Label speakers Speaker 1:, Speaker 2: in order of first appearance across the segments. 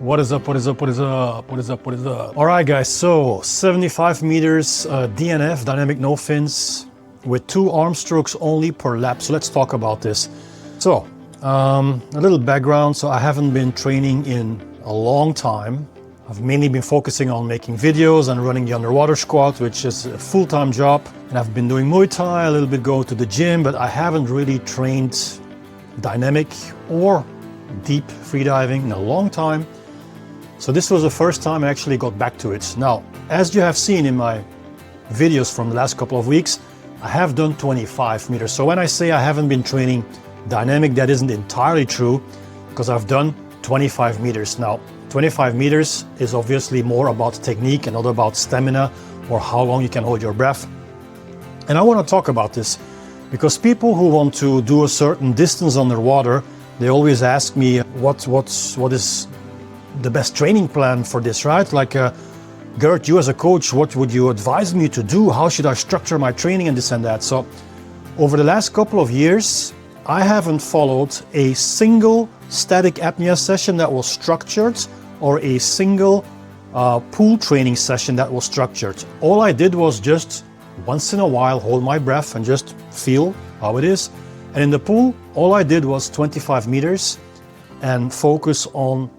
Speaker 1: What is up, what is up, what is up, what is up, what is up? All right, guys, so 75 meters DNF, dynamic no fins, with 2 arm strokes only per lap. So let's talk about this. So, a little background. So I haven't been training in a long time. I've mainly been focusing on making videos and running the underwater squad, which is a full-time job. And I've been doing Muay Thai, a little bit go to the gym, but I haven't really trained dynamic or deep freediving in a long time. So this was the first time I actually got back to it. Now, as you have seen in my videos from the last couple of weeks, I have done 25 meters. So when I say I haven't been training dynamic, that isn't entirely true, because I've done 25 meters. Now, 25 meters is obviously more about technique and not about stamina or how long you can hold your breath. And I want to talk about this because people who want to do a certain distance underwater, they always ask me what is the best training plan for this, right? Like, Gert, you as a coach, what would you advise me to do? How should I structure my training and this and that? So over the last couple of years, I haven't followed a single static apnea session that was structured or a single pool training session that was structured. All I did was just once in a while hold my breath and just feel how it is. And in the pool, all I did was 25 meters and focus on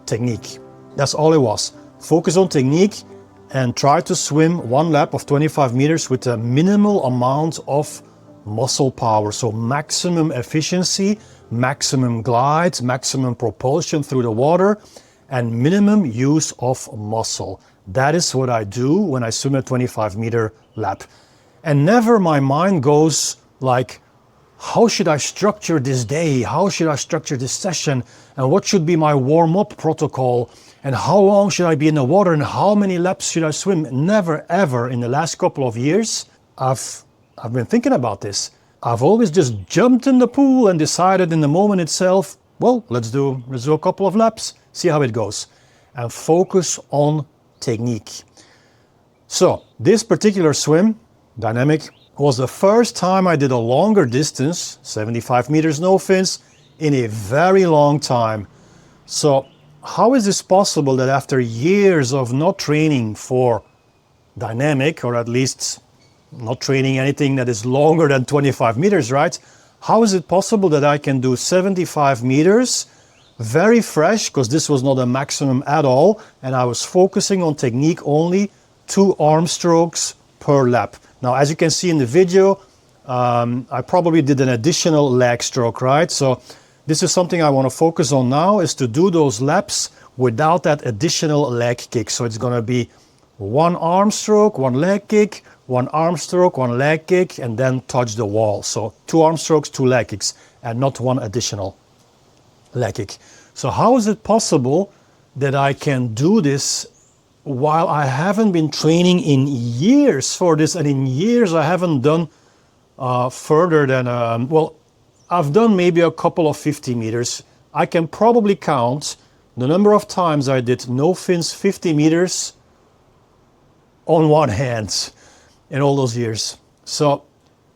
Speaker 1: technique. That's all it was. Focus on technique and try to swim one lap of 25 meters with a minimal amount of muscle power. So maximum efficiency, maximum glide, maximum propulsion through the water, and minimum use of muscle. That is what I do when I swim a 25 meter lap. And never my mind goes like, how should I structure this day? How should I structure this session? And what should be my warm-up protocol? And how long should I be in the water? And how many laps should I swim? Never, ever in the last couple of years, I've been thinking about this. I've always just jumped in the pool and decided in the moment itself, well, let's do a couple of laps, see how it goes. And focus on technique. So this particular swim, dynamic, was the first time I did a longer distance, 75 meters no fins, in a very long time. So how is this possible that after years of not training for dynamic, or at least not training anything that is longer than 25 meters, right? How is it possible that I can do 75 meters very fresh, because this was not a maximum at all, and I was focusing on technique only, 2 arm strokes per lap. Now, as you can see in the video, I probably did an additional leg stroke, right? So this is something I want to focus on now, is to do those laps without that additional leg kick. So it's going to be 1 arm stroke, 1 leg kick, 1 arm stroke, 1 leg kick, and then touch the wall. So 2 arm strokes, 2 leg kicks, and not 1 additional leg kick. So how is it possible that I can do this while I haven't been training in years for this, and in years I haven't done further than, well, I've done maybe a couple of 50 meters. I can probably count the number of times I did no fins 50 meters on one hand in all those years. So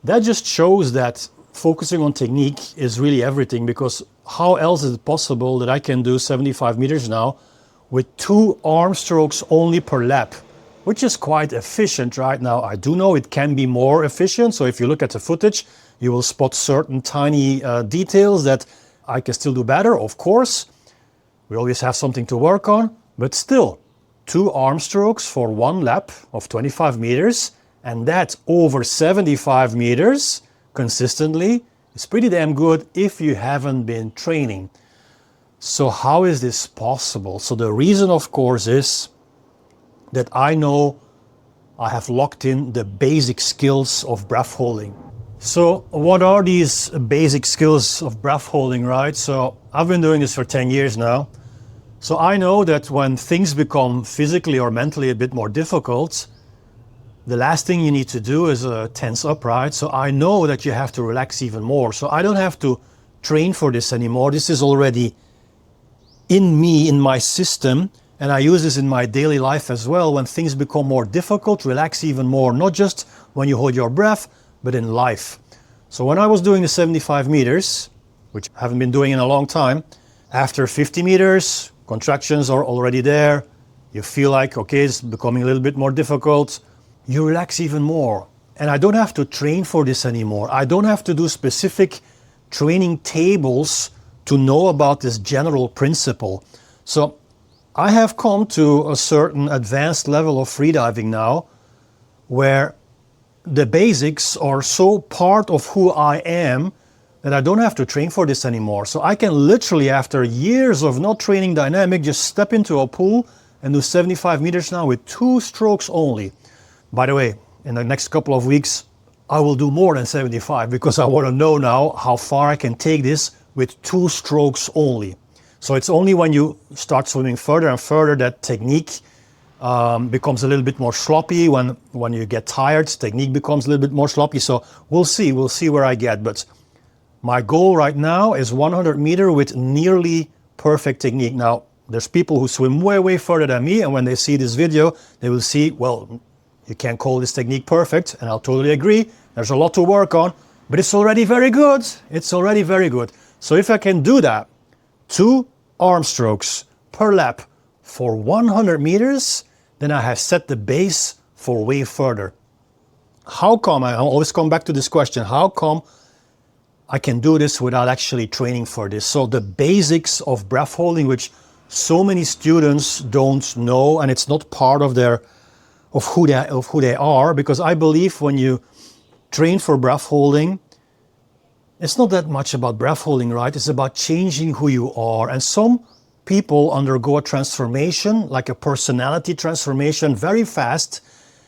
Speaker 1: that just shows that focusing on technique is really everything, because how else is it possible that I can do 75 meters now with 2 arm strokes only per lap, which is quite efficient right now. I do know it can be more efficient. So if you look at the footage, you will spot certain tiny details that I can still do better. Of course, we always have something to work on, but still 2 arm strokes for 1 lap of 25 meters, and that over 75 meters consistently is pretty damn good if you haven't been training. So how is this possible? So the reason, of course, is that I know I have locked in the basic skills of breath holding. So what are these basic skills of breath holding, right? So I've been doing this for 10 years now. So I know that when things become physically or mentally a bit more difficult, the last thing you need to do is tense up, right? So I know that you have to relax even more. So I don't have to train for this anymore. This is already in me, in my system, and I use this in my daily life as well. When things become more difficult, relax even more, not just when you hold your breath, but in life. So when I was doing the 75 meters, which I haven't been doing in a long time, after 50 meters, contractions are already there, you feel like, okay, it's becoming a little bit more difficult, you relax even more. And I don't have to train for this anymore. I don't have to do specific training tables to know about this general principle. So I have come to a certain advanced level of freediving now where the basics are so part of who I am that I don't have to train for this anymore. So I can literally, after years of not training dynamic, just step into a pool and do 75 meters now with 2 strokes only. By the way, in the next couple of weeks, I will do more than 75 because I want to know now how far I can take this with 2 strokes only. So it's only when you start swimming further and further that technique becomes a little bit more sloppy. When you get tired, technique becomes a little bit more sloppy. So we'll see where I get. But my goal right now is 100 meter with nearly perfect technique. Now, there's people who swim way, way further than me, and when they see this video, they will see, well, you can't call this technique perfect, and I'll totally agree. There's a lot to work on, but it's already very good. It's already very good. So if I can do that, 2 arm strokes per lap for 100 meters, then I have set the base for way further. How come, I always come back to this question, how come I can do this without actually training for this? So the basics of breath holding, which so many students don't know, and it's not part of who they are, because I believe when you train for breath holding, it's not that much about breath holding, right? It's about changing who you are. And some people undergo a transformation, like a personality transformation, very fast,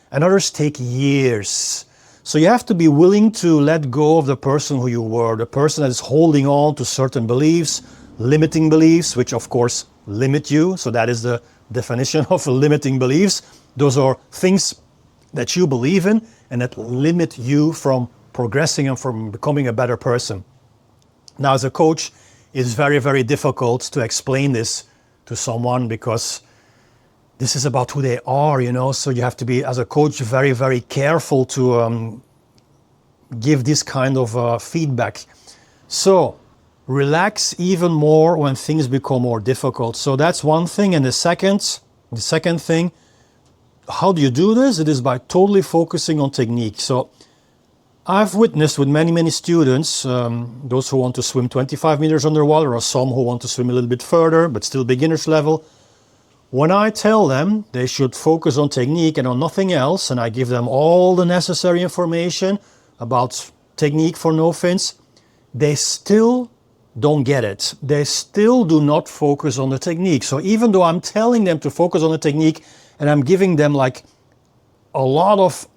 Speaker 1: and others take years. So you have to be willing to let go of the person who you were, the person that is holding on to certain beliefs, limiting beliefs, which of course limit you. So that is the definition of limiting beliefs. Those are things that you believe in and that limit you from progressing and from becoming a better person. Now, as a coach, it's very, very difficult to explain this to someone because this is about who they are, you know. So you have to be, as a coach, very, very careful to give this kind of feedback. So relax even more when things become more difficult. So that's one thing. And the second thing, how do you do this? It is by totally focusing on technique. So I've witnessed with many, many students, those who want to swim 25 meters underwater or some who want to swim a little bit further, but still beginner's level. When I tell them they should focus on technique and on nothing else, and I give them all the necessary information about technique for no fins, they still don't get it. They still do not focus on the technique. So even though I'm telling them to focus on the technique and I'm giving them like a lot of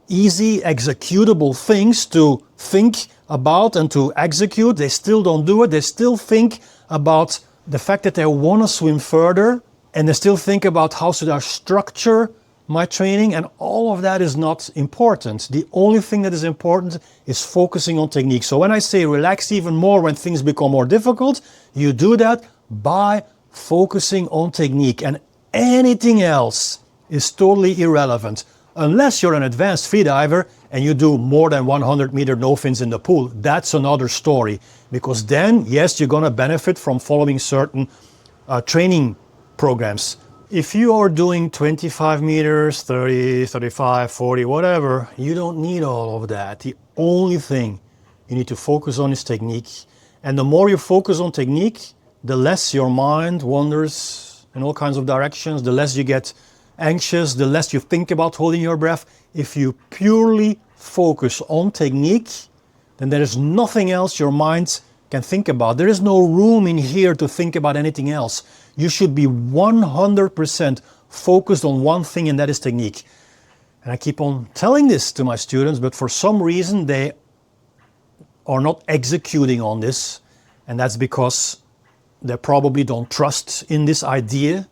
Speaker 1: easy executable things to think about and to execute, they still don't do it. They still think about the fact that they want to swim further, and they still think about how should I structure my training, and all of that is not important. The only thing that is important is focusing on technique. So when I say relax even more when things become more difficult, you do that by focusing on technique, and anything else is totally irrelevant. Unless you're an advanced freediver and you do more than 100 meter no fins in the pool, that's another story. Because then, yes, you're gonna benefit from following certain training programs. If you are doing 25 meters, 30, 35, 40, whatever, you don't need all of that. The only thing you need to focus on is technique. And the more you focus on technique, the less your mind wanders in all kinds of directions, the less you get anxious, the less you think about holding your breath. If you purely focus on technique, then there is nothing else your mind can think about. There is no room in here to think about anything else. You should be 100% focused on one thing, and that is technique. And I keep on telling this to my students, but for some reason they are not executing on this, and that's because they probably don't trust in this idea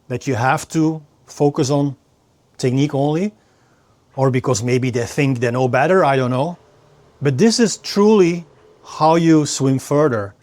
Speaker 1: that you have to focus on technique only, or because maybe they think they know better, I don't know. But this is truly how you swim further,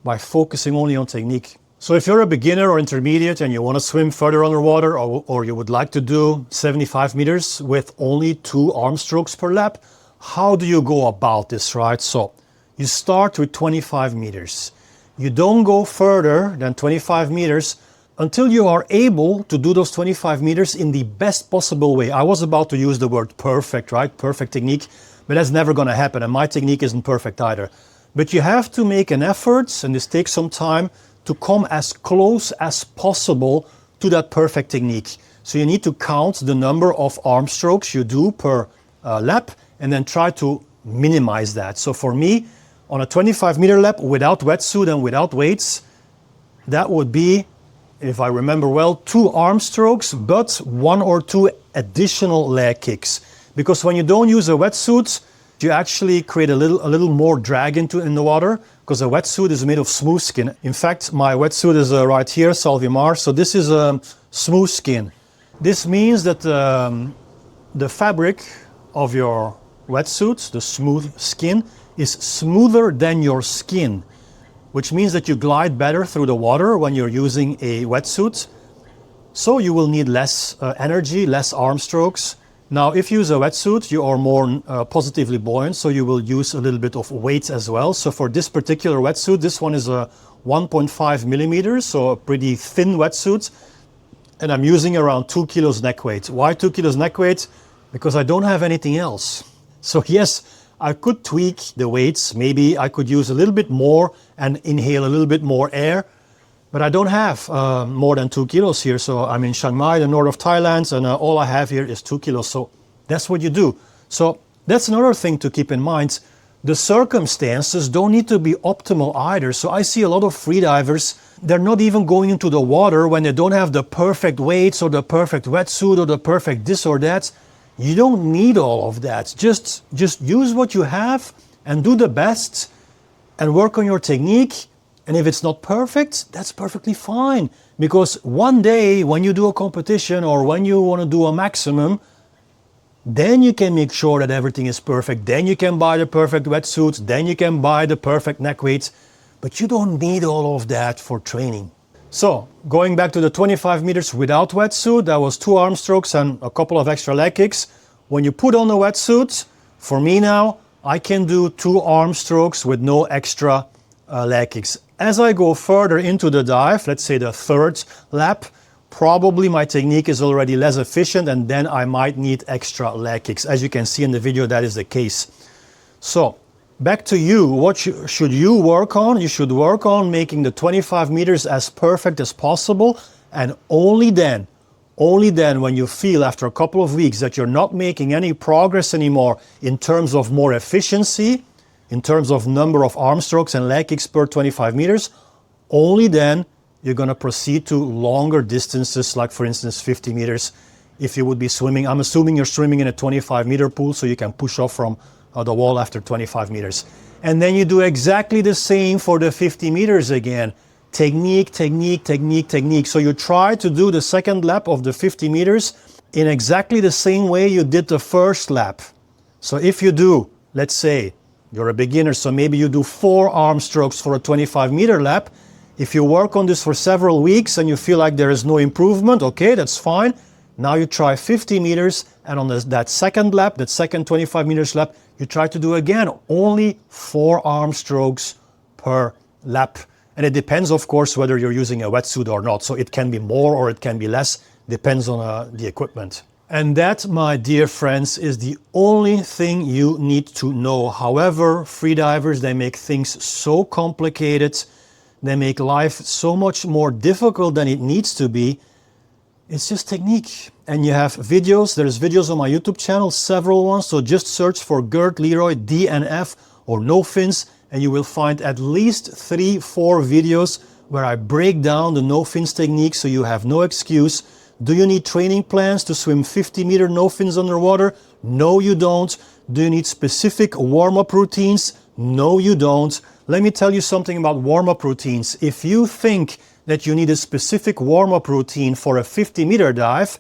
Speaker 1: by focusing only on technique. So if you're a beginner or intermediate and you want to swim further underwater, or you would like to do 75 meters with only 2 arm strokes per lap, how do you go about this, right? So you start with 25 meters. You don't go further than 25 meters until you are able to do those 25 meters in the best possible way. I was about to use the word perfect, right? Perfect technique, but that's never going to happen, and my technique isn't perfect either. But you have to make an effort, and this takes some time, to come as close as possible to that perfect technique. So you need to count the number of arm strokes you do per lap, and then try to minimize that. So for me, on a 25-meter lap without wetsuit and without weights, that would be, if I remember well, 2 arm strokes, but 1 or 2 additional leg kicks. Because when you don't use a wetsuit, you actually create a little more drag in the water, because a wetsuit is made of smooth skin. In fact, my wetsuit is right here, Salvimar. So this is a smooth skin. This means that the fabric of your wetsuit, the smooth skin, is smoother than your skin, which means that you glide better through the water when you're using a wetsuit. So you will need less energy, less arm strokes. Now, if you use a wetsuit, you are more positively buoyant, so you will use a little bit of weight as well. So for this particular wetsuit, this one is a 1.5 millimeters, so a pretty thin wetsuit. And I'm using around 2 kilos neck weight. Why 2 kilos neck weight? Because I don't have anything else. So yes, I could tweak the weights. Maybe I could use a little bit more and inhale a little bit more air. But I don't have more than 2 kilos here. So I'm in Chiang Mai, the north of Thailand, and all I have here is 2 kilos. So that's what you do. So that's another thing to keep in mind. The circumstances don't need to be optimal either. So I see a lot of freedivers, they're not even going into the water when they don't have the perfect weights or the perfect wetsuit or the perfect this or that. You don't need all of that. Just use what you have and do the best and work on your technique. And if it's not perfect, that's perfectly fine. Because one day when you do a competition or when you want to do a maximum, then you can make sure that everything is perfect. Then you can buy the perfect wetsuit. Then you can buy the perfect neck weights. But you don't need all of that for training. So going back to the 25 meters without wetsuit, that was 2 arm strokes and a couple of extra leg kicks. When you put on the wetsuit, for me now, I can do 2 arm strokes with no extra leg kicks. As I go further into the dive, let's say the 3rd lap, probably my technique is already less efficient, and then I might need extra leg kicks. As you can see in the video, that is the case. So back to you, what should you work on? You should work on making the 25 meters as perfect as possible, and only then when you feel after a couple of weeks that you're not making any progress anymore in terms of more efficiency, in terms of number of arm strokes and leg kicks per 25 meters, only then you're going to proceed to longer distances, like for instance 50 meters. If you would be swimming, I'm assuming you're swimming in a 25-meter pool, so you can push off from the wall after 25 meters. And then you do exactly the same for the 50 meters again. Technique, technique, technique, technique. So you try to do the 2nd lap of the 50 meters in exactly the same way you did the 1st lap. So if you do, let's say, you're a beginner, so maybe you do 4 arm strokes for a 25-meter lap. If you work on this for several weeks and you feel like there is no improvement, okay, that's fine. Now you try 50 meters, and on that 2nd lap, that 2nd 25 meters lap, you try to do again only 4 arm strokes per lap. And it depends, of course, whether you're using a wetsuit or not. So it can be more or it can be less, depends on the equipment. And that, my dear friends, is the only thing you need to know. However, freedivers, they make things so complicated. They make life so much more difficult than it needs to be. It's just technique. And you have videos. There's videos on my YouTube channel, several ones. So just search for Gert Leroy, DNF or no fins, and you will find at least 3-4 videos where I break down the no fins technique, so you have no excuse. Do you need training plans to swim 50-meter no fins underwater? No, you don't. Do you need specific warm-up routines? No, you don't. Let me tell you something about warm-up routines. If you think that you need a specific warm-up routine for a 50-meter dive,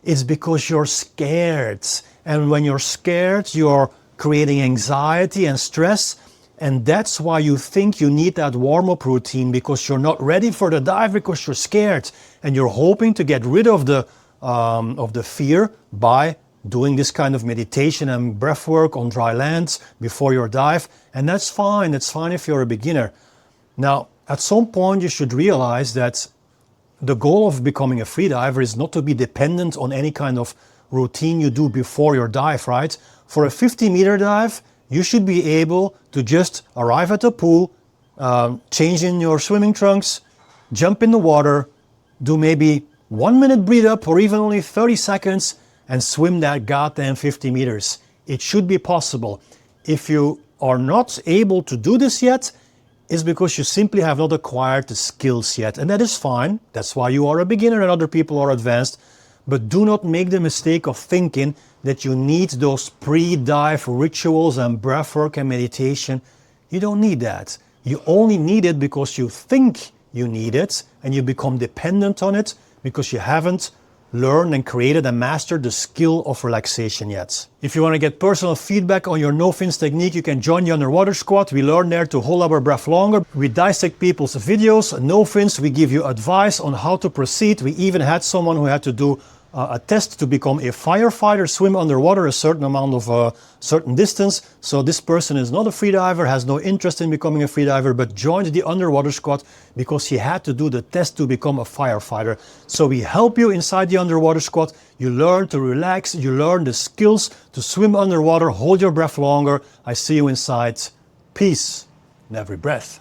Speaker 1: it's because you're scared. And when you're scared, you're creating anxiety and stress. And that's why you think you need that warm-up routine, because you're not ready for the dive, because you're scared. And you're hoping to get rid of the fear by doing this kind of meditation and breath work on dry land before your dive. And that's fine. That's fine if you're a beginner. Now, at some point, you should realize that The goal of becoming a freediver is not to be dependent on any kind of routine you do before your dive, right? For a 50-meter dive, you should be able to just arrive at the pool, change in your swimming trunks, jump in the water, do maybe 1 minute breathe up or even only 30 seconds and swim that goddamn 50 meters. It should be possible. If you are not able to do this yet, it's because you simply have not acquired the skills yet. And that is fine. That's why you are a beginner and other people are advanced. But do not make the mistake of thinking that you need those pre-dive rituals and breathwork and meditation. You don't need that. You only need it because you think you need it and you become dependent on it because you haven't learned and created and mastered the skill of relaxation yet. If you want to get personal feedback on your no fins technique, you can join the underwater squad. We learn there to hold our breath longer. We dissect people's videos, no fins. We give you advice on how to proceed. We even had someone who had to do a test to become a firefighter, swim underwater a certain amount of certain distance. So this person is not a freediver, has no interest in becoming a freediver, but joined the underwater squad because he had to do the test to become a firefighter. So we help you inside the underwater squad. You learn to relax, you learn the skills to swim underwater, hold your breath longer. I see you inside. Peace in every breath.